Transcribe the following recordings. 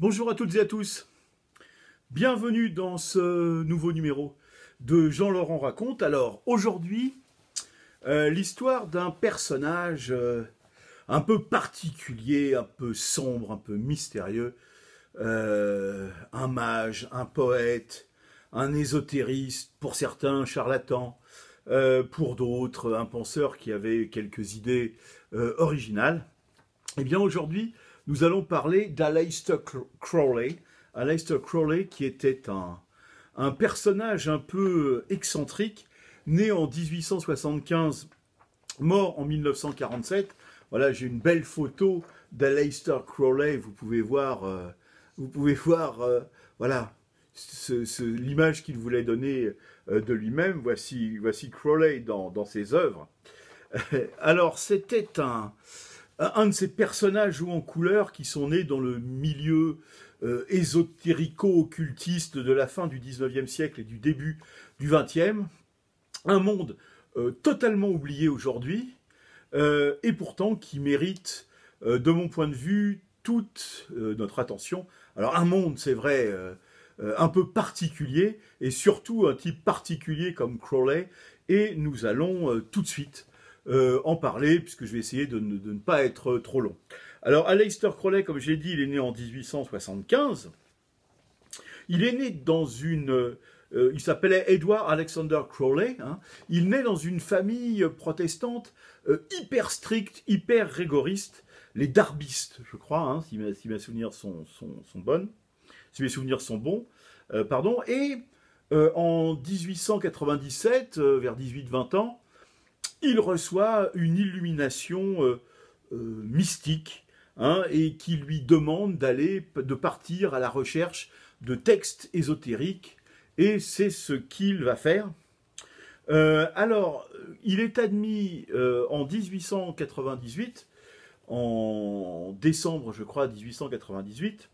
Bonjour à toutes et à tous, bienvenue dans ce nouveau numéro de Jean-Laurent Raconte. Alors aujourd'hui, l'histoire d'un personnage un peu particulier, un peu sombre, un peu mystérieux, un mage, un poète, un ésotériste, pour certains charlatan, pour d'autres un penseur qui avait quelques idées originales. Eh bien aujourd'hui, nous allons parler d'Aleister Crowley. Aleister Crowley qui était un personnage un peu excentrique, né en 1875, mort en 1947. Voilà, j'ai une belle photo d'Aleister Crowley. Vous pouvez voir, voilà, l'image qu'il voulait donner de lui-même. Voici Crowley dans ses œuvres. Alors, c'était un de ces personnages hauts en couleur qui sont nés dans le milieu ésotérico-occultiste de la fin du 19e siècle et du début du 20e. Un monde totalement oublié aujourd'hui et pourtant qui mérite, de mon point de vue, toute notre attention. Alors un monde, c'est vrai, un peu particulier et surtout un type particulier comme Crowley, et nous allons tout de suite en parler, puisque je vais essayer de ne pas être trop long. Alors, Aleister Crowley, comme je l'ai dit, il est né en 1875. Il est né dans une... il s'appelait Edward Alexander Crowley. Hein. Il naît dans une famille protestante hyper stricte, hyper rigoriste, les darbistes, je crois, hein, si mes souvenirs sont bonnes, si mes souvenirs sont bons, pardon. Et en 1897, vers 18-20 ans, il reçoit une illumination mystique, hein, et qui lui demande de partir à la recherche de textes ésotériques, et c'est ce qu'il va faire. Alors, il est admis en 1898, en décembre, je crois, 1898,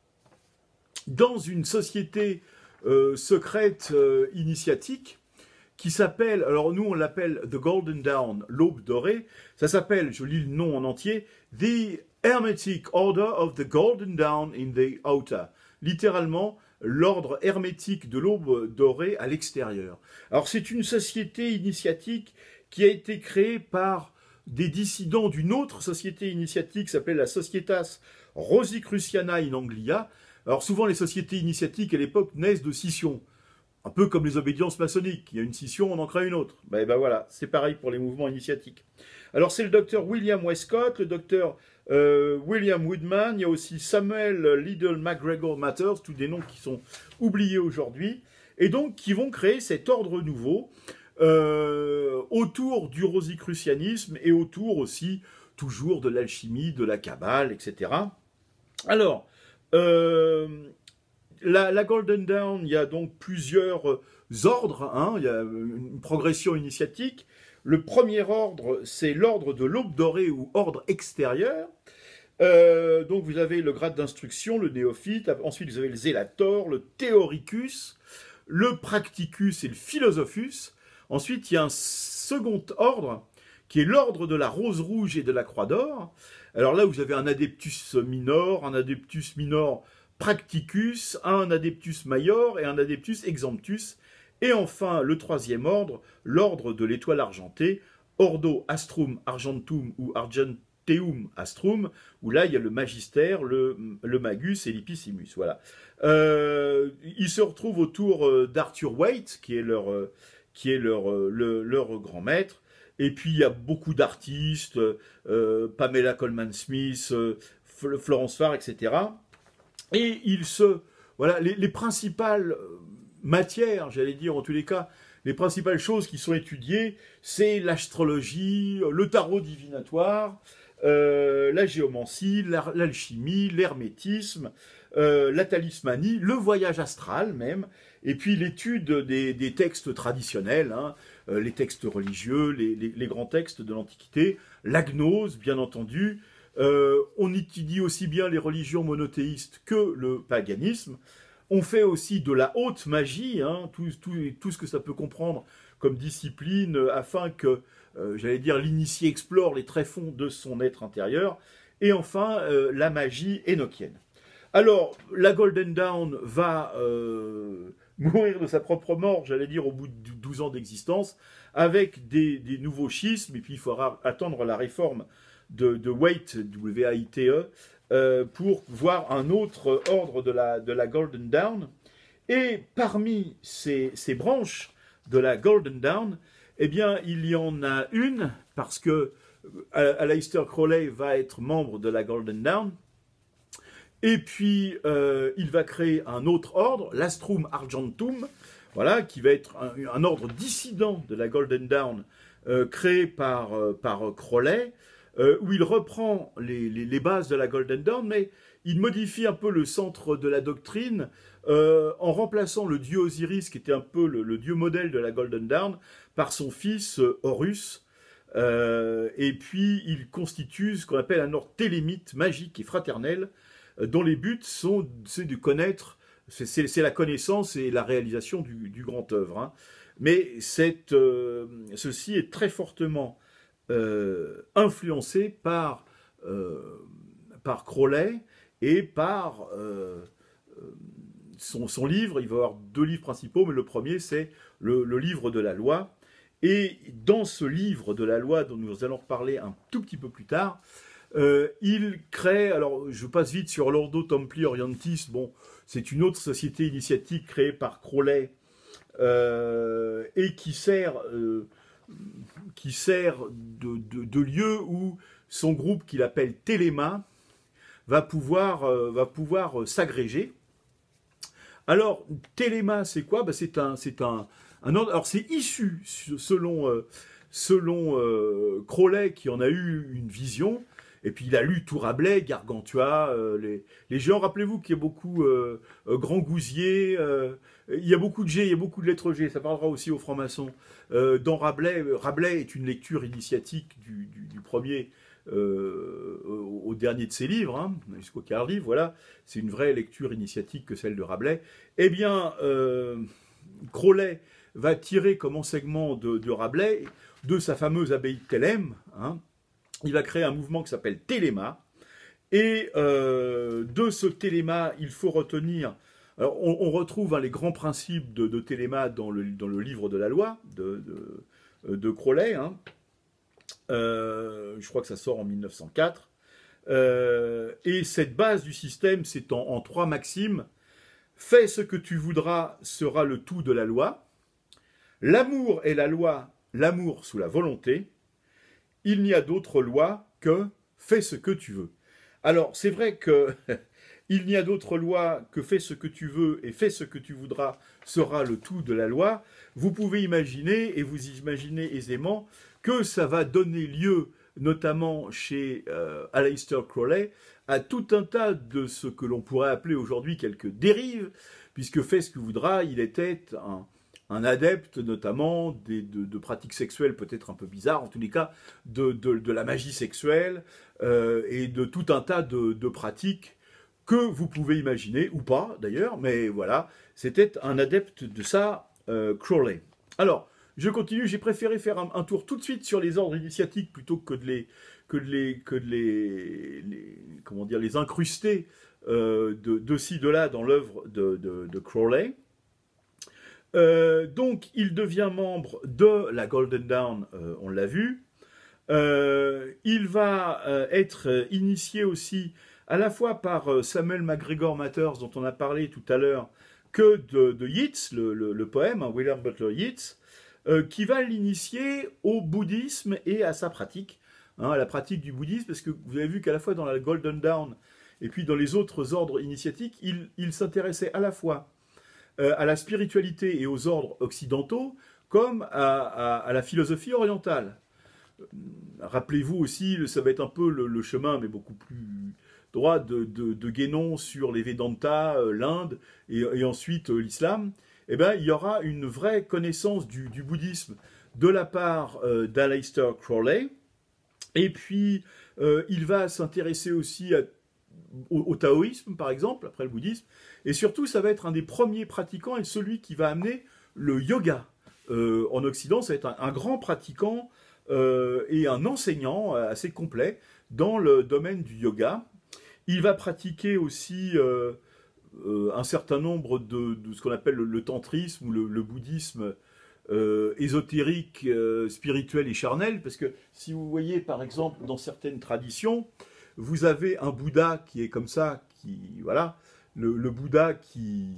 dans une société secrète initiatique, qui s'appelle, alors nous on l'appelle The Golden Dawn, l'aube dorée, ça s'appelle, je lis le nom en entier, The Hermetic Order of the Golden Dawn in the Outer, littéralement l'ordre hermétique de l'aube dorée à l'extérieur. Alors c'est une société initiatique qui a été créée par des dissidents d'une autre société initiatique qui s'appelle la Societas Rosicruciana in Anglia. Alors souvent les sociétés initiatiques à l'époque naissent de scissions. Un peu comme les obédiences maçonniques. Il y a une scission, on en crée une autre. Ben voilà, c'est pareil pour les mouvements initiatiques. Alors c'est le docteur William Westcott, le docteur William Woodman, il y a aussi Samuel Liddell McGregor Matters, tous des noms qui sont oubliés aujourd'hui, et donc qui vont créer cet ordre nouveau autour du rosicrucianisme et autour aussi toujours de l'alchimie, de la Kabbale, etc. Alors, la Golden Dawn, il y a donc plusieurs ordres, hein, il y a une progression initiatique. Le premier ordre, c'est l'ordre de l'aube dorée ou ordre extérieur. Donc vous avez le grade d'instruction, le néophyte, ensuite vous avez le zélator, le théoricus, le practicus et le philosophus. Ensuite, il y a un second ordre, qui est l'ordre de la rose rouge et de la croix d'or. Alors là, vous avez un adeptus minor practicus, un adeptus major et un adeptus exemptus. Et enfin, le troisième ordre, l'ordre de l'étoile argentée, Ordo Astrum Argentum ou Argenteum Astrum, où là, il y a le magistère, le magus et l'ipicimus. Voilà. Ils se retrouvent autour d'Arthur Waite, qui est leur grand maître. Et puis, il y a beaucoup d'artistes, Pamela Coleman Smith, Florence Farr, etc. Et voilà, les principales matières, j'allais dire en tous les cas, les principales choses qui sont étudiées, c'est l'astrologie, le tarot divinatoire, la géomancie, l'alchimie, l'hermétisme, la talismanie, le voyage astral même, et puis l'étude des textes traditionnels, hein, les textes religieux, les grands textes de l'Antiquité, la gnose, bien entendu. On étudie aussi bien les religions monothéistes que le paganisme. On fait aussi de la haute magie, hein, tout ce que ça peut comprendre comme discipline, afin que, j'allais dire, l'initié explore les tréfonds de son être intérieur. Et enfin, la magie énochienne. Alors, la Golden Dawn va mourir de sa propre mort, j'allais dire, au bout de 12 ans d'existence, avec des nouveaux schismes, et puis il faudra attendre la réforme de Waite, W-A-I-T-E, pour voir un autre ordre de la Golden Dawn. Et parmi ces branches de la Golden Dawn, eh bien, il y en a une, parce que Aleister Crowley va être membre de la Golden Dawn, et puis il va créer un autre ordre, l'Astrum Argentum, voilà, qui va être un ordre dissident de la Golden Dawn, créé par Crowley, où il reprend les bases de la Golden Dawn, mais il modifie un peu le centre de la doctrine, en remplaçant le dieu Osiris, qui était un peu le dieu modèle de la Golden Dawn, par son fils Horus. Et puis il constitue ce qu'on appelle un ordre télémite, magique et fraternel, dont les buts c'est de connaître, c'est la connaissance et la réalisation du grand œuvre. Hein. Mais ceci est très fortement influencé par Crowley et par son livre. Il va y avoir deux livres principaux, mais le premier c'est le livre de la loi. Et dans ce livre de la loi, dont nous allons reparler un tout petit peu plus tard, il crée, alors je passe vite sur l'Ordo Templi Orientis, bon, c'est une autre société initiatique créée par Crowley et qui sert de lieu où son groupe, qu'il appelle Téléma, va pouvoir s'agréger. Alors, Téléma, c'est quoi? C'est un ordre. Alors, c'est issu, selon Crowley, qui en a eu une vision. Et puis il a lu tout Rabelais, Gargantua, les gens, rappelez-vous qu'il y a beaucoup Grand Gousier, il y a beaucoup de G, il y a beaucoup de lettres G, ça parlera aussi aux francs-maçons. Dans Rabelais, Rabelais est une lecture initiatique du premier au dernier de ses livres, hein, jusqu'au quart livre, voilà, c'est une vraie lecture initiatique que celle de Rabelais. Eh bien, Crowley va tirer comme enseignement de Rabelais, de sa fameuse abbaye de Thélème, hein. Il va créer un mouvement qui s'appelle Téléma. Et de ce Téléma, il faut retenir... Alors, on retrouve les grands principes de Téléma dans le livre de la loi de Crowley. Hein. Je crois que ça sort en 1904. Et cette base du système, c'est en trois maximes. Fais ce que tu voudras sera le tout de la loi. L'amour est la loi, l'amour sous la volonté. Il n'y a d'autre loi que fais ce que tu veux. Alors, c'est vrai que il n'y a d'autre loi que fais ce que tu veux et fais ce que tu voudras sera le tout de la loi. Vous pouvez imaginer, et vous imaginez aisément, que ça va donner lieu, notamment chez Aleister Crowley, à tout un tas de ce que l'on pourrait appeler aujourd'hui quelques dérives, puisque fais ce que tu voudras, il était un adepte notamment de pratiques sexuelles peut-être un peu bizarres, en tous les cas de la magie sexuelle et de tout un tas de pratiques que vous pouvez imaginer, ou pas d'ailleurs, mais voilà, c'était un adepte de ça, Crowley. Alors, je continue, j'ai préféré faire un tour tout de suite sur les ordres initiatiques plutôt que de les incruster de ci, de là dans l'œuvre de Crowley. Donc, il devient membre de la Golden Dawn, on l'a vu. Il va être initié aussi à la fois par Samuel MacGregor Mathers, dont on a parlé tout à l'heure, que de Yeats, le poème, hein, William Butler Yeats, qui va l'initier au bouddhisme et à sa pratique, hein, à la pratique du bouddhisme, parce que vous avez vu qu'à la fois dans la Golden Dawn et puis dans les autres ordres initiatiques, il s'intéressait à la fois à la spiritualité et aux ordres occidentaux, comme à la philosophie orientale. Rappelez-vous aussi, ça va être un peu le chemin, mais beaucoup plus droit, de Guénon sur les Vedanta, l'Inde, et ensuite l'islam. Eh bien, il y aura une vraie connaissance du bouddhisme de la part d'Aleister Crowley. Et puis, il va s'intéresser aussi au taoïsme, par exemple, après le bouddhisme. Et surtout, ça va être un des premiers pratiquants et celui qui va amener le yoga en Occident. Ça va être un grand pratiquant et un enseignant assez complet dans le domaine du yoga. Il va pratiquer aussi un certain nombre de ce qu'on appelle le tantrisme ou le bouddhisme ésotérique, spirituel et charnel, parce que si vous voyez par exemple dans certaines traditions, vous avez un Bouddha qui est comme ça, voilà, le Bouddha qui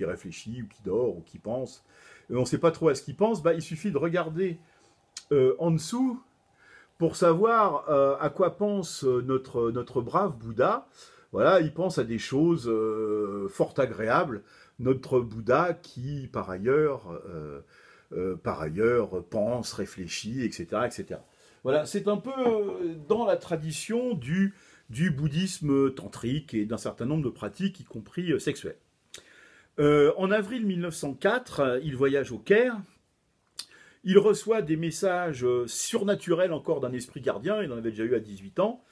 réfléchit ou qui dort ou qui pense, on ne sait pas trop à ce qu'il pense, il suffit de regarder en dessous pour savoir à quoi pense notre brave Bouddha. Voilà, il pense à des choses fort agréables. Notre Bouddha qui, par ailleurs, pense, réfléchit, etc., etc. Voilà, c'est un peu dans la tradition du bouddhisme tantrique et d'un certain nombre de pratiques, y compris sexuelles. En avril 1904, il voyage au Caire. Il reçoit des messages surnaturels encore d'un esprit gardien, il en avait déjà eu à 18 ans.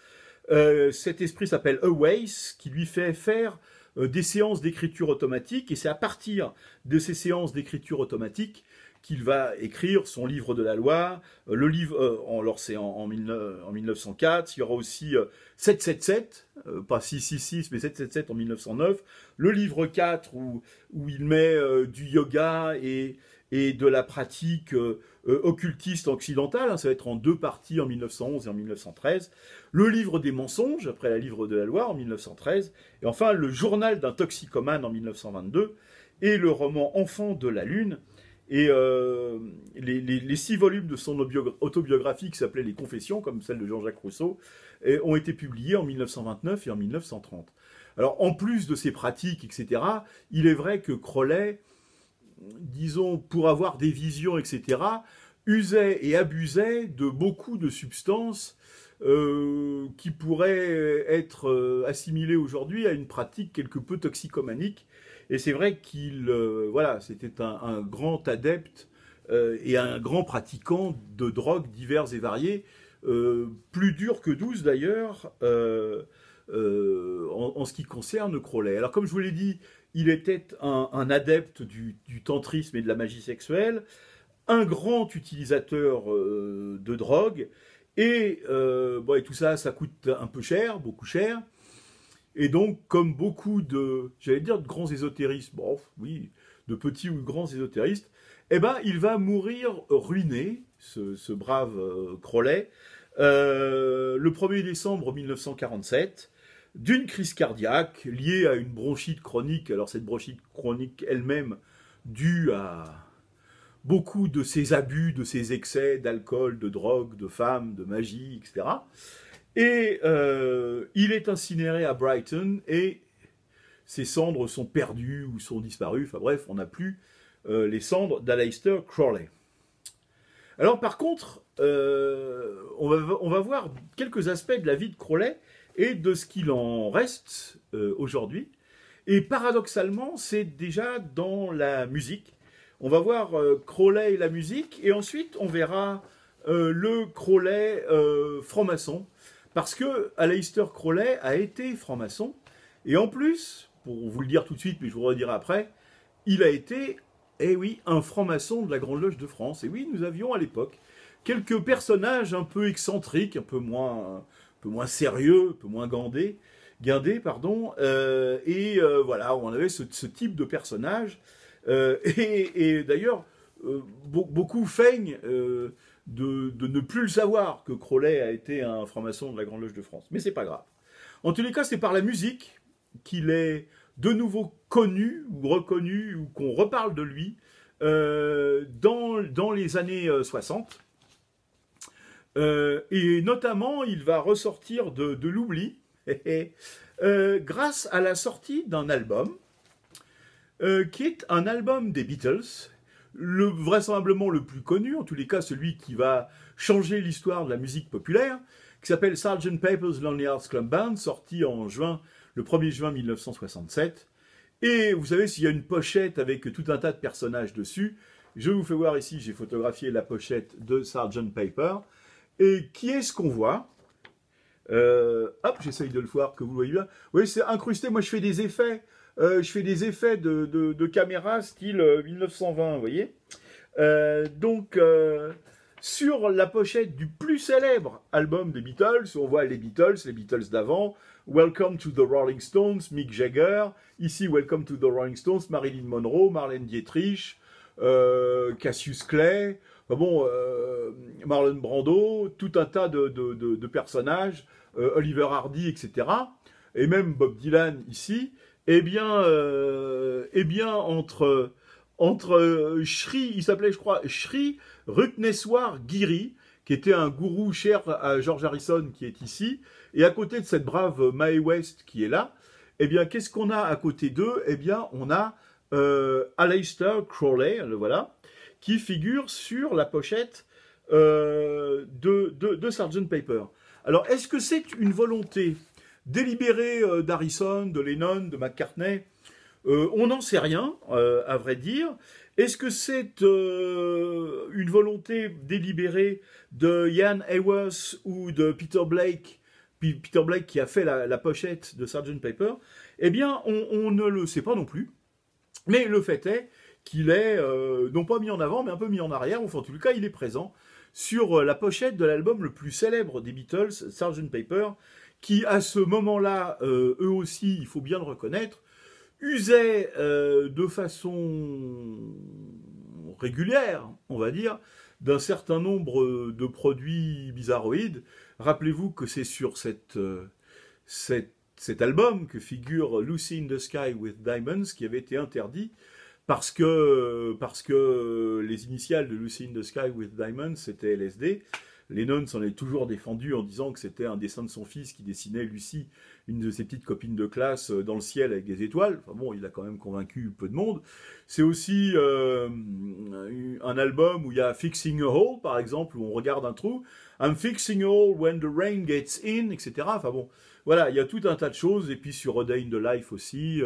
Cet esprit s'appelle Awais, qui lui fait faire des séances d'écriture automatique, et c'est à partir de ces séances d'écriture automatique qu'il va écrire son livre de la loi, le livre, alors c'est en 1904, il y aura aussi 777, pas 666, mais 777 en 1909, le livre 4 où il met du yoga et de la pratique occultiste occidentale, ça va être en 2 parties en 1911 et en 1913, le livre des mensonges, après le livre de la loi en 1913, et enfin le journal d'un toxicomane en 1922, et le roman Enfant de la Lune, et les 6 volumes de son autobiographie qui s'appelait Les Confessions, comme celle de Jean-Jacques Rousseau, ont été publiés en 1929 et en 1930. Alors en plus de ces pratiques, etc., il est vrai que Crowley, disons, pour avoir des visions, etc., usait et abusait de beaucoup de substances qui pourraient être assimilées aujourd'hui à une pratique quelque peu toxicomanique. Et c'est vrai qu'il, voilà, c'était un grand adepte et un grand pratiquant de drogues diverses et variées, plus dur que douce d'ailleurs, en ce qui concerne Crowley. Alors comme je vous l'ai dit, il était un adepte du tantrisme et de la magie sexuelle, un grand utilisateur de drogue, et tout ça, ça coûte un peu cher, beaucoup cher. Et donc, comme beaucoup de, j'allais dire de grands ésotéristes, bon, oui, de petits ou de grands ésotéristes, il va mourir ruiné, ce brave Crowley, le 1er décembre 1947, d'une crise cardiaque liée à une bronchite chronique. Alors cette bronchite chronique elle-même due à beaucoup de ses abus, de ses excès d'alcool, de drogue, de femmes, de magie, etc. Et il est incinéré à Brighton et ses cendres sont perdues ou sont disparues. Enfin bref, on n'a plus les cendres d'Aleister Crowley. Alors par contre, on va voir quelques aspects de la vie de Crowley et de ce qu'il en reste aujourd'hui. Et paradoxalement, c'est déjà dans la musique. On va voir Crowley et la musique, et ensuite on verra le Crowley franc-maçon, parce que Aleister Crowley a été franc-maçon, et en plus, pour vous le dire tout de suite, mais je vous le redirai après, il a été, eh oui, un franc-maçon de la Grande Loge de France. Et oui, nous avions à l'époque quelques personnages un peu excentriques, un peu moins sérieux, un peu moins guindés, voilà, on avait ce type de personnage, et d'ailleurs, beaucoup feignent de ne plus le savoir que Crowley a été un franc-maçon de la Grande Loge de France. Mais c'est pas grave. En tous les cas, c'est par la musique qu'il est de nouveau connu ou reconnu, ou qu'on reparle de lui dans les années 60. Et notamment, il va ressortir de l'oubli grâce à la sortie d'un album qui est un album des Beatles, vraisemblablement le plus connu, en tous les cas celui qui va changer l'histoire de la musique populaire, qui s'appelle Sgt. Pepper's Lonely Hearts Club Band, sorti le 1er juin 1967. Et vous savez, s'il y a une pochette avec tout un tas de personnages dessus, je vous fais voir ici, j'ai photographié la pochette de Sgt. Pepper. Et qui est-ce qu'on voit? Hop, j'essaye de le voir, que vous le voyez bien. Oui, c'est incrusté, moi je fais des effets. Je fais des effets de caméra style 1920, vous voyez. sur la pochette du plus célèbre album des Beatles, où on voit les Beatles d'avant, Welcome to the Rolling Stones, Mick Jagger, ici Welcome to the Rolling Stones, Marilyn Monroe, Marlène Dietrich, Cassius Clay, Marlon Brando, tout un tas de personnages, Oliver Hardy, etc. Et même Bob Dylan ici, eh bien entre Shri, il s'appelait, je crois, Shri Rukneswar Giri, qui était un gourou cher à George Harrison, qui est ici, et à côté de cette brave Mae West qui est là, eh bien, qu'est-ce qu'on a à côté d'eux? Eh bien, on a Aleister Crowley, le voilà, qui figure sur la pochette de Sgt. Pepper. Alors, est-ce que c'est une volonté délibérée d'Harrison, de Lennon, de McCartney? On n'en sait rien, à vrai dire. Est-ce que c'est une volonté délibérée de Ian Hayworth ou de Peter Blake qui a fait la pochette de Sgt. Pepper? Eh bien, on ne le sait pas non plus. Mais le fait est qu'il est, non pas mis en avant, mais un peu mis en arrière, enfin en tout cas, il est présent sur la pochette de l'album le plus célèbre des Beatles, Sgt. Pepper, qui à ce moment-là, eux aussi, il faut bien le reconnaître, usait de façon régulière, on va dire, d'un certain nombre de produits bizarroïdes. Rappelez-vous que c'est sur cet album que figure Lucy in the Sky with Diamonds qui avait été interdit parce que les initiales de Lucy in the Sky with Diamonds c'était LSD. Lennon s'en est toujours défendu en disant que c'était un dessin de son fils qui dessinait Lucy, une de ses petites copines de classe, dans le ciel avec des étoiles. Enfin bon, il a quand même convaincu peu de monde. C'est aussi un album où il y a Fixing a Hole, par exemple, où on regarde un trou. I'm fixing a hole when the rain gets in, etc. Enfin bon, voilà, il y a tout un tas de choses. Et puis sur A Day in the Life aussi.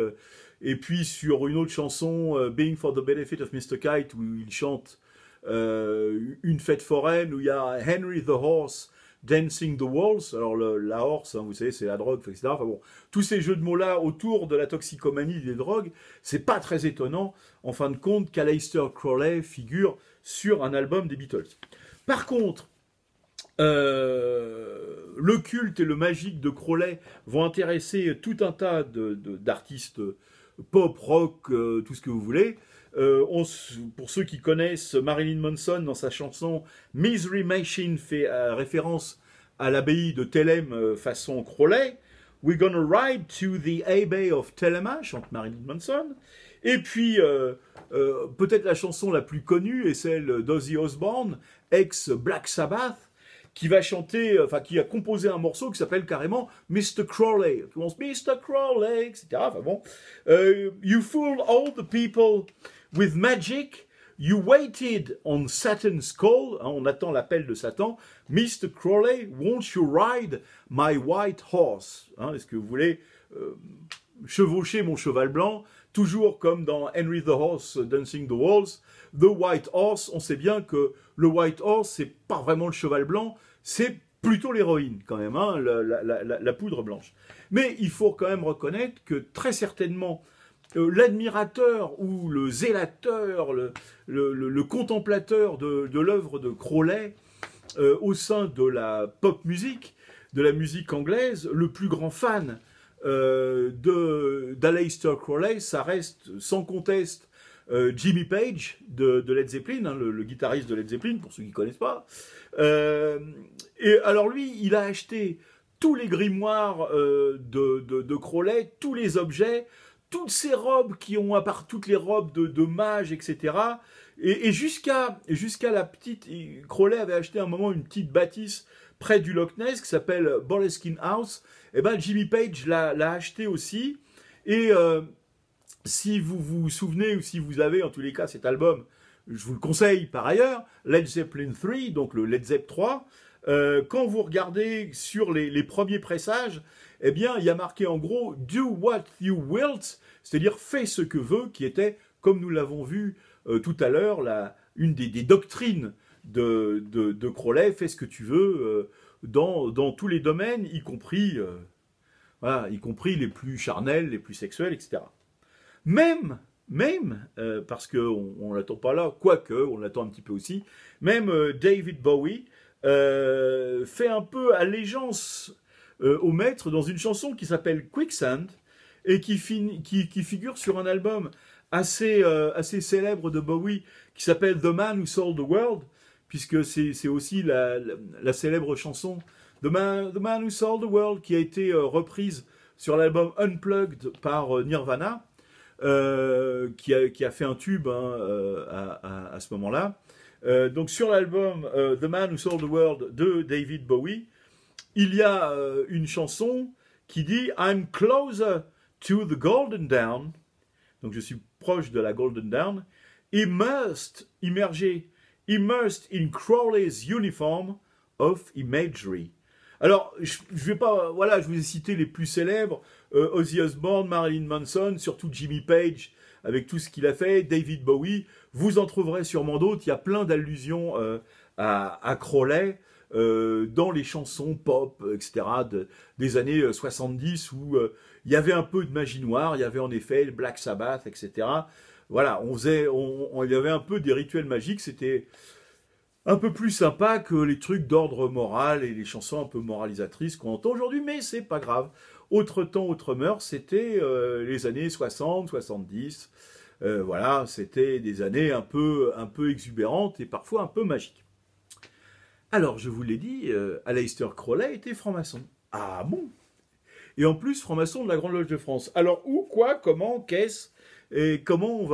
Et puis sur une autre chanson, Being for the Benefit of Mr. Kite, où il chante une fête foraine où il y a Henry the Horse Dancing the Waltz. Alors la horse, hein, vous savez, c'est la drogue, etc. Enfin bon, tous ces jeux de mots-là autour de la toxicomanie des drogues, c'est pas très étonnant, en fin de compte, qu'Aleister Crowley figure sur un album des Beatles. Par contre, le culte et le magique de Crowley vont intéresser tout un tas d'artistes pop, rock, tout ce que vous voulez. Pour ceux qui connaissent Marilyn Manson, dans sa chanson Misery Machine fait référence à l'abbaye de Thélème façon Crowley. We're gonna ride to the Abbey of Thelema, chante Marilyn Manson. Et puis, peut-être la chanson la plus connue est celle d'Ozzy Osbourne, ex Black Sabbath, qui va chanter, enfin qui a composé un morceau qui s'appelle carrément Mr. Crowley. Qui commence Mr. Crowley, etc. Enfin bon, you fool all the people with magic. You waited on Satan's call. Hein, on attend l'appel de Satan. Mr. Crowley, won't you ride my white horse? Hein, est-ce que vous voulez chevaucher mon cheval blanc? Toujours comme dans Henry the Horse Dancing the Waltz. The White Horse, on sait bien que le White Horse, c'est pas vraiment le cheval blanc, c'est plutôt l'héroïne quand même, hein, la poudre blanche. Mais il faut quand même reconnaître que très certainement, l'admirateur ou le zélateur, le contemplateur de l'œuvre de Crowley au sein de la pop musique, de la musique anglaise, le plus grand fan d'Aleister Crowley, ça reste sans conteste Jimmy Page de Led Zeppelin, hein, le guitariste de Led Zeppelin, pour ceux qui ne connaissent pas. Et alors lui, il a acheté tous les grimoires de Crowley, tous les objets, toutes ces robes qui ont, à part toutes les robes de mages, etc. Et jusqu'à la petite... Crowley avait acheté à un moment une petite bâtisse près du Loch Ness qui s'appelle Boleskine House. Et ben Jimmy Page l'a acheté aussi. Et si vous vous souvenez, ou si vous avez en tous les cas cet album, je vous le conseille par ailleurs, Led Zeppelin 3, donc le Led Zepp 3, quand vous regardez sur les premiers pressages, eh bien, il y a marqué en gros « Do what you wilt », c'est-à-dire « fais ce que veux », qui était, comme nous l'avons vu tout à l'heure, une des doctrines de Crowley, « fais ce que tu veux » dans tous les domaines, y compris les plus charnels, les plus sexuels, etc. Même même, parce qu'on ne l'attend pas là, quoique, on l'attend un petit peu aussi, même David Bowie fait un peu allégeance au maître dans une chanson qui s'appelle Quicksand et qui figure sur un album assez célèbre de Bowie qui s'appelle The Man Who Sold the World, puisque c'est aussi la célèbre chanson The Man Who Sold the World qui a été reprise sur l'album Unplugged par Nirvana, qui a fait un tube à ce moment-là. Donc sur l'album The Man Who Sold the World de David Bowie, il y a une chanson qui dit I'm closer to the Golden Dawn, donc je suis proche de la Golden Dawn, immergé, immersed in Crowley's uniform of imagery. Alors, je vais pas, voilà, je vous ai cité les plus célèbres, Ozzy Osbourne, Marilyn Manson, surtout Jimmy Page, avec tout ce qu'il a fait, David Bowie, vous en trouverez sûrement d'autres, il y a plein d'allusions à Crowley, dans les chansons pop, etc., des années 70, où il y avait un peu de magie noire, il y avait en effet le Black Sabbath, etc. Voilà, il y avait un peu des rituels magiques, c'était un peu plus sympa que les trucs d'ordre moral et les chansons un peu moralisatrices qu'on entend aujourd'hui, mais c'est pas grave. Autre temps, autre mœurs, c'était les années 60, 70, voilà, c'était des années un peu exubérantes et parfois un peu magiques. Alors, je vous l'ai dit, Aleister Crowley était franc-maçon. Ah bon? Et en plus, franc-maçon de la Grande Loge de France. Alors, où, quoi, comment, qu'est-ce, et comment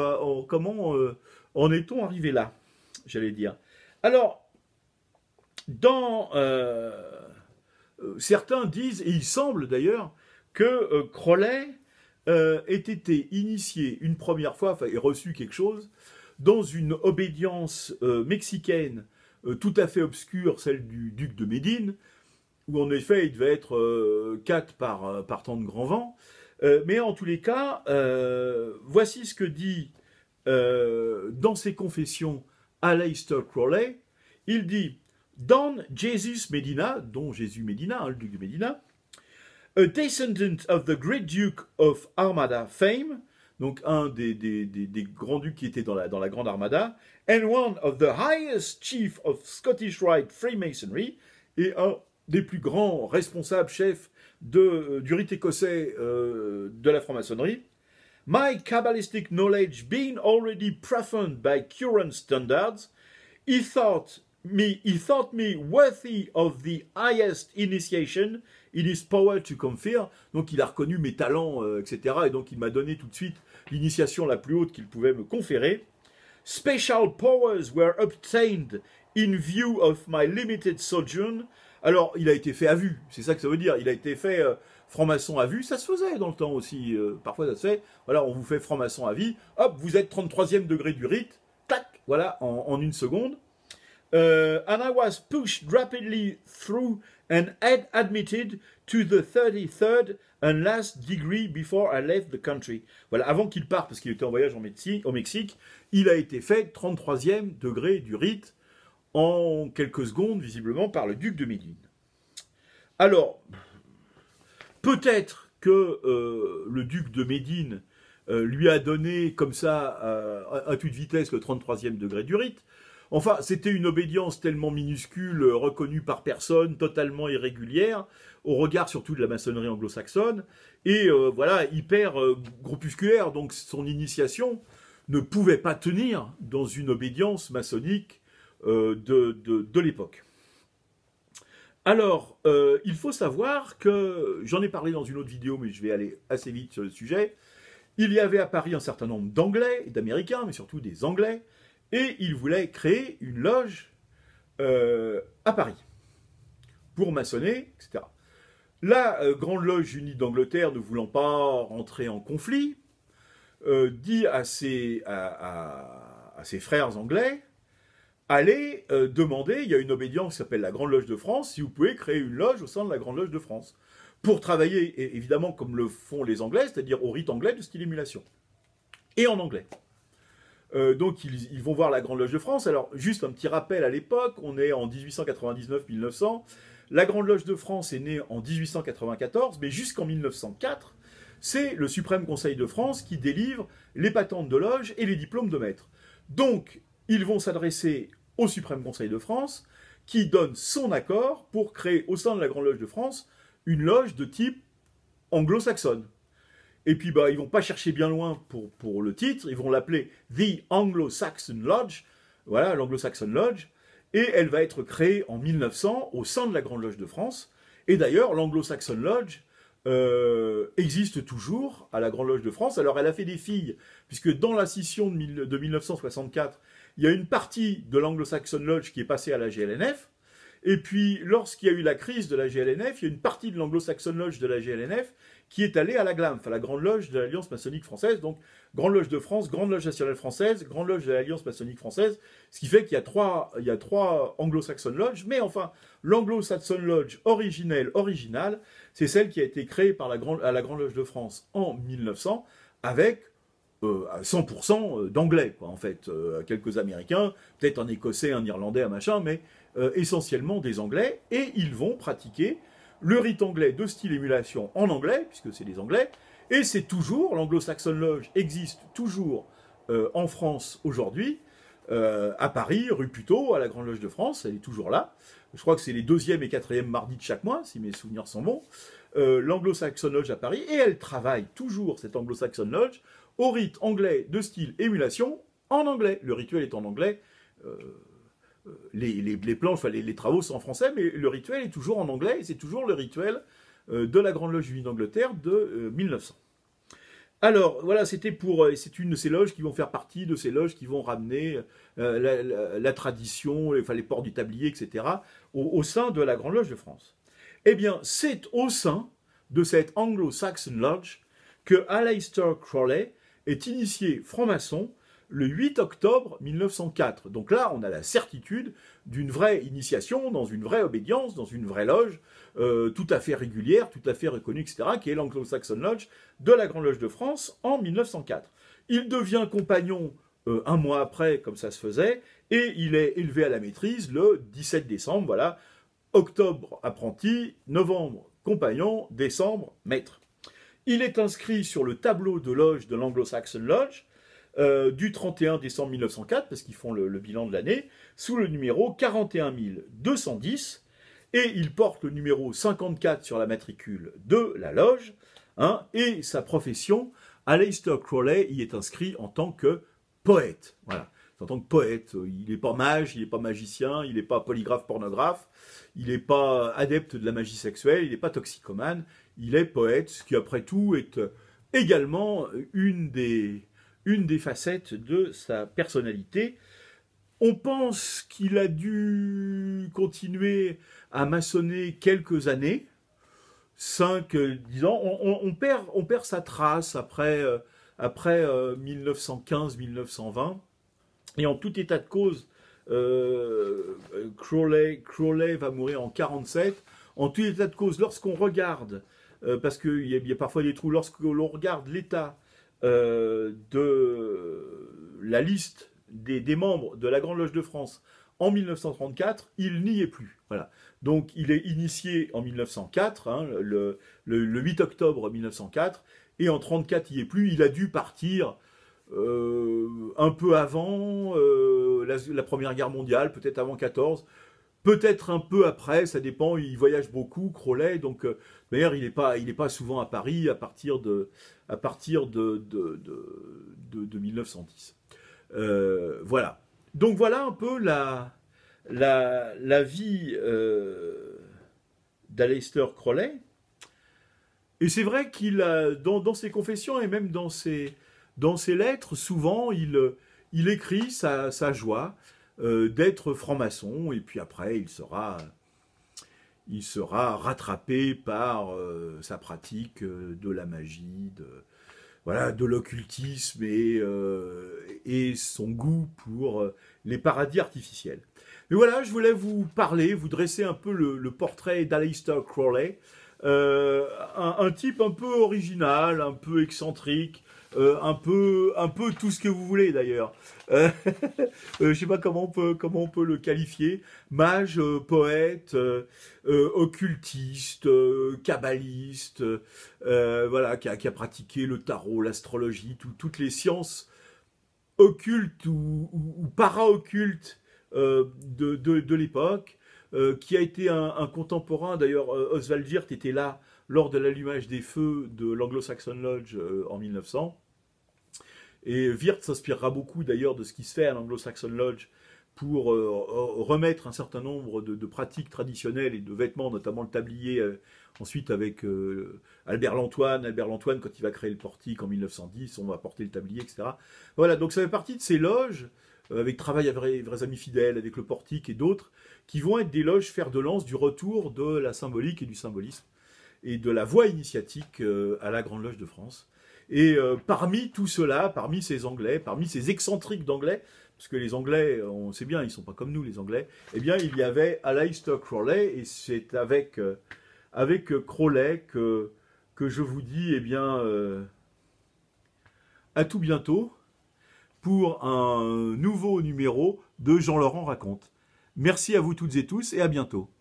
en est-on arrivé là, j'allais dire. Alors, certains disent, et il semble d'ailleurs, que Crowley ait été initié une première fois, enfin, ait reçu quelque chose, dans une obédience mexicaine tout à fait obscure, celle du duc de Médine, où en effet il devait être 4 par temps de grand vent. Mais en tous les cas, voici ce que dit dans ses confessions Aleister Crowley. Il dit « Don Jesus Medina », dont Jésus Medina, le duc de Médina, « a descendant of the great Duke of Armada fame », donc un des grands ducs qui étaient dans la Grande Armada, and one of the highest chief of Scottish Rite Freemasonry, et un des plus grands responsables chefs du rite écossais de la franc-maçonnerie. My Kabbalistic knowledge being already profaned by current standards, he thought me worthy of the highest initiation in his power to confer. Donc il a reconnu mes talents, etc. Et donc il m'a donné tout de suite l'initiation la plus haute qu'il pouvait me conférer. Special powers were obtained in view of my limited sojourn. Alors, il a été fait à vue, c'est ça que ça veut dire. Il a été fait franc-maçon à vue, ça se faisait dans le temps aussi. Parfois, ça se fait. Voilà, on vous fait franc-maçon à vie. Hop, vous êtes 33e degré du rite. Tac, voilà, en une seconde. And I was pushed rapidly through and admitted to the 33rd and last degree before I left the country. Voilà, avant qu'il parte, parce qu'il était en voyage au Mexique, il a été fait 33e degré du rite en quelques secondes, visiblement, par le duc de Médine. Alors, peut-être que le duc de Médine lui a donné, comme ça, à toute vitesse, le 33e degré du rite. Enfin, c'était une obédience tellement minuscule, reconnue par personne, totalement irrégulière, au regard surtout de la maçonnerie anglo-saxonne, et voilà, hyper groupusculaire, donc son initiation ne pouvait pas tenir dans une obédience maçonnique de l'époque. Alors, il faut savoir que, j'en ai parlé dans une autre vidéo, mais je vais aller assez vite sur le sujet, il y avait à Paris un certain nombre d'Anglais et d'Américains, mais surtout des Anglais, et ils voulaient créer une loge à Paris, pour maçonner, etc. La Grande Loge Unie d'Angleterre, ne voulant pas rentrer en conflit, dit à ses frères anglais, allez demander, il y a une obédience qui s'appelle la Grande Loge de France, si vous pouvez créer une loge au sein de la Grande Loge de France, pour travailler, évidemment, comme le font les Anglais, c'est-à-dire au rite anglais de style émulation, et en anglais. Donc ils vont voir la Grande Loge de France. Alors juste un petit rappel à l'époque, on est en 1899-1900. La Grande Loge de France est née en 1894, mais jusqu'en 1904, c'est le Suprême Conseil de France qui délivre les patentes de loge et les diplômes de maître. Donc, ils vont s'adresser au Suprême Conseil de France, qui donne son accord pour créer au sein de la Grande Loge de France une loge de type anglo-saxonne. Et puis, ils vont pas chercher bien loin pour le titre, ils vont l'appeler The Anglo-Saxon Lodge, voilà, l'Anglo-Saxon Lodge, et elle va être créée en 1900 au sein de la Grande Loge de France. Et d'ailleurs, l'Anglo-Saxon Lodge existe toujours à la Grande Loge de France. Alors, elle a fait des filles, puisque dans la scission de 1964, il y a une partie de l'Anglo-Saxon Lodge qui est passée à la GLNF, et puis, lorsqu'il y a eu la crise de la GLNF, il y a une partie de l'Anglo-Saxon Lodge de la GLNF qui est allée à la GLAMF, à la Grande Loge de l'Alliance maçonnique française, donc Grande Loge de France, Grande Loge nationale française, Grande Loge de l'Alliance maçonnique française, ce qui fait qu'il y a trois Anglo-Saxon Lodge, mais enfin, l'Anglo-Saxon Lodge originale, c'est celle qui a été créée à la Grande Loge de France en 1900, avec 100% d'anglais, quoi, en fait, quelques Américains, peut-être un Écossais, un Irlandais, un machin, mais essentiellement des Anglais, et ils vont pratiquer le rite anglais de style émulation en anglais, puisque c'est des Anglais, et c'est toujours, l'Anglo-Saxon Lodge existe toujours en France aujourd'hui, à Paris, rue Puteaux, à la Grande Loge de France, elle est toujours là. Je crois que c'est les 2e et 4e mardis de chaque mois, si mes souvenirs sont bons. L'Anglo-Saxon Lodge à Paris, et elle travaille toujours, cette Anglo-Saxon Lodge, au rite anglais de style émulation en anglais. Le rituel est en anglais. Les planches, les travaux sont en français, mais le rituel est toujours en anglais, et c'est toujours le rituel de la Grande Loge unie d'Angleterre de 1900. Alors, voilà, c'est une de ces loges qui vont faire partie de ces loges qui vont ramener la tradition, les ports du tablier, etc., au sein de la Grande Loge de France. Eh bien, c'est au sein de cette Anglo-Saxon Lodge que Aleister Crowley est initié franc-maçon le 8 octobre 1904. Donc là, on a la certitude d'une vraie initiation, dans une vraie obédience, dans une vraie loge, tout à fait régulière, tout à fait reconnue, etc., qui est l'Anglo-Saxon Lodge de la Grande Loge de France en 1904. Il devient compagnon un mois après, comme ça se faisait, et il est élevé à la maîtrise le 17 décembre, voilà, octobre apprenti, novembre compagnon, décembre maître. Il est inscrit sur le tableau de loge de l'Anglo-Saxon Lodge du 31 décembre 1904, parce qu'ils font le bilan de l'année, sous le numéro 41 210, et il porte le numéro 54 sur la matricule de la loge, hein, et sa profession, Aleister Crowley y est inscrit en tant que poète. Voilà. En tant que poète, il n'est pas mage, il n'est pas magicien, il n'est pas polygraphe pornographe, il n'est pas adepte de la magie sexuelle, il n'est pas toxicomane, il est poète, ce qui après tout est également une des facettes de sa personnalité. On pense qu'il a dû continuer à maçonner quelques années, 5-10 ans. On perd sa trace après 1915-1920. Et en tout état de cause, Crowley va mourir en 1947. En tout état de cause, lorsqu'on regarde, parce qu'il y a parfois des trous, lorsque l'on regarde l'état de la liste des membres de la Grande Loge de France en 1934, il n'y est plus. Voilà. Donc il est initié en 1904, hein, le 8 octobre 1904, et en 1934 il n'y est plus. Il a dû partir un peu avant la Première Guerre mondiale, peut-être avant 14, peut-être un peu après, ça dépend, il voyage beaucoup, Crowley, donc d'ailleurs il n'est pas souvent à Paris à partir de 1910. Voilà. Donc voilà un peu la vie d'Aleister Crowley. Et c'est vrai qu'il a, dans ses confessions et même dans ses lettres, souvent il écrit sa joie d'être franc-maçon, et puis après il sera rattrapé par sa pratique de la magie, de l'occultisme et son goût pour les paradis artificiels. Mais voilà, je voulais vous parler, vous dresser un peu le portrait d'Aleister Crowley, un type un peu original, un peu excentrique, un peu tout ce que vous voulez d'ailleurs. Je sais pas comment on peut le qualifier. Mage, poète, occultiste, kabbaliste, voilà, qui a pratiqué le tarot, l'astrologie, toutes les sciences occultes ou para-occultes de l'époque, qui a été un contemporain. D'ailleurs, Oswald Wirth était là lors de l'allumage des feux de l'Anglo-Saxon Lodge en 1900. Et Wirth s'inspirera beaucoup d'ailleurs de ce qui se fait à l'Anglo-Saxon Lodge pour remettre un certain nombre de pratiques traditionnelles et de vêtements, notamment le tablier, ensuite avec Albert Lantoine. Albert Lantoine, quand il va créer le portique en 1910, on va porter le tablier, etc. Voilà, donc ça fait partie de ces loges, avec Travail à vrais amis fidèles, avec le portique et d'autres, qui vont être des loges fer de lance du retour de la symbolique et du symbolisme, et de la voie initiatique à la Grande Loge de France. Et parmi tout cela, parmi ces Anglais, parmi ces excentriques d'Anglais, parce que les Anglais, on sait bien, ils ne sont pas comme nous, les Anglais, eh bien, il y avait Aleister Crowley, et c'est avec Crowley que je vous dis, eh bien, à tout bientôt, pour un nouveau numéro de Jean-Laurent Raconte. Merci à vous toutes et tous, et à bientôt.